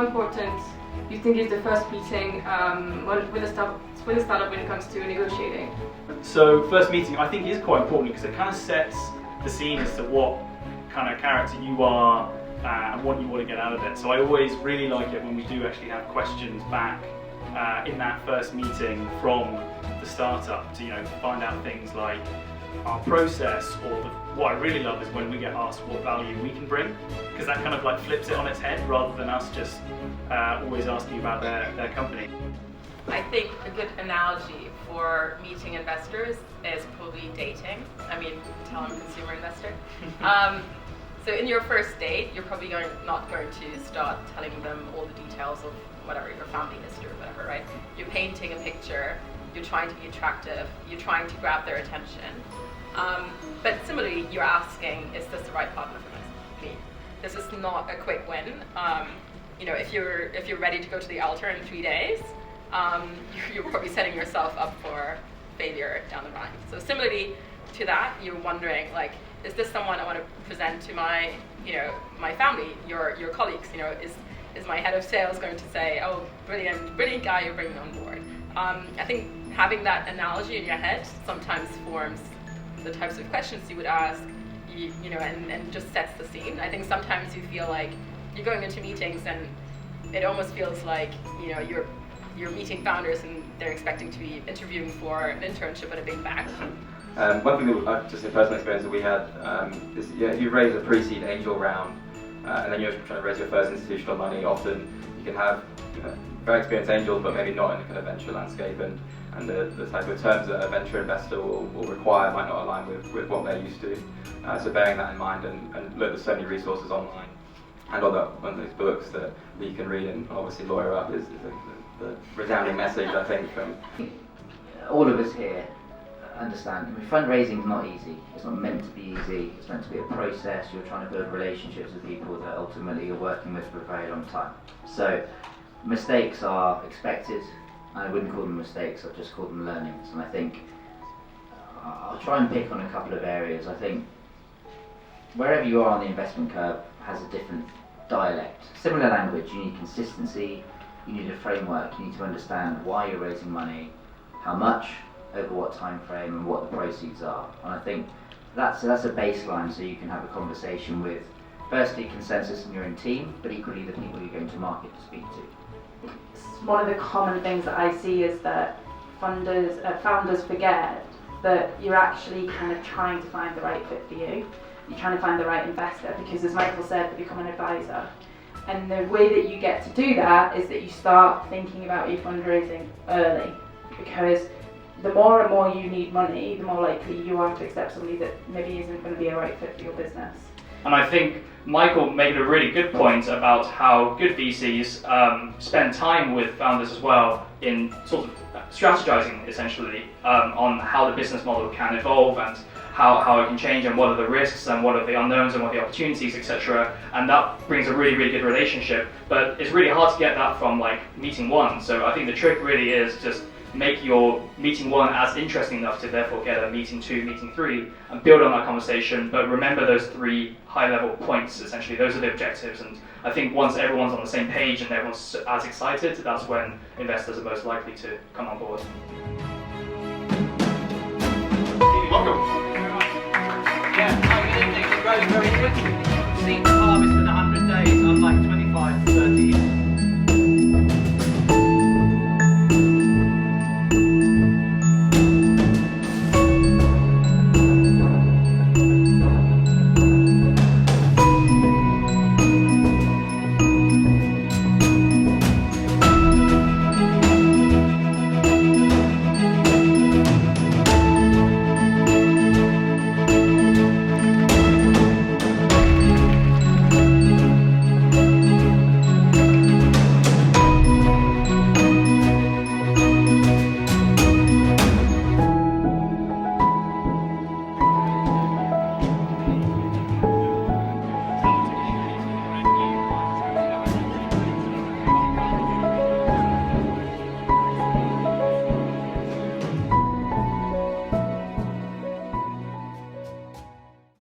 important do you think is the first meeting with a startup when it comes to negotiating? So first meeting I think is quite important because it kind of sets the scene as to what kind of character you are and what you want to get out of it. So I always really like it when we do actually have questions back in that first meeting from the startup to find out things like our process, or what I really love is when we get asked what value we can bring, because that kind of like flips it on its head rather than us just always asking about their company. I think a good analogy for meeting investors is probably dating. I mean, tell I'm a consumer investor. So in your first date, you're probably not going to start telling them all the details of whatever, your family history or whatever, right? You're painting a picture, you're trying to be attractive, you're trying to grab their attention. But similarly, you're asking, is this the right partner for me? This is not a quick win. If you're ready to go to the altar in 3 days, you're probably setting yourself up for failure down the line. So similarly to that, you're wondering, like, is this someone I want to present to my family, your colleagues? Is my head of sales going to say, oh, brilliant guy you're bringing on board? I think having that analogy in your head sometimes forms the types of questions you would ask, and just sets the scene. I think sometimes you feel like you're going into meetings and it almost feels like you're meeting founders and they're expecting to be interviewing for an internship at a big bank. One thing that just a personal experience that we had is if you raise a pre-seed angel round and then you're trying to raise your first institutional money, often you can have very experienced angels but maybe not in the kind of venture landscape, and the type of terms that a venture investor will require might not align with what they're used to. So bearing that in mind, and look, there's so many resources online and on those books that you can read and obviously lawyer up is the resounding message, I think, from all of us here understand. Fundraising is not easy. It's not meant to be easy. It's meant to be a process. You're trying to build relationships with people that ultimately you're working with for a very long time. So mistakes are expected. I wouldn't call them mistakes, I'd just call them learnings. And I think I'll try and pick on a couple of areas. I think wherever you are on the investment curve has a different dialect. Similar language, you need consistency, you need a framework, you need to understand why you're raising money, how much, over what time frame, and what the proceeds are. And I think that's a baseline so you can have a conversation with, firstly, consensus in your own team, but equally the people you're going to market to speak to. One of the common things that I see is that founders forget that you're actually kind of trying to find the right fit for you. You're trying to find the right investor because, as Michael said, they become an advisor. And the way that you get to do that is that you start thinking about your fundraising early, because the more and more you need money, the more likely you are to accept somebody that maybe isn't going to be a right fit for your business. And I think Michael made a really good point about how good VCs spend time with founders as well in sort of strategizing essentially on how the business model can evolve and how it can change and what are the risks and what are the unknowns and what are the opportunities, etc. And that brings a really, really good relationship. But it's really hard to get that from like meeting one. So I think the trick really is just make your meeting one as interesting enough to therefore get a meeting two, meeting three, and build on that conversation. But remember those three high-level points, essentially. Those are the objectives. And I think once everyone's on the same page and everyone's as excited, that's when investors are most likely to come on board. Welcome. Yeah, good evening. Very quickly.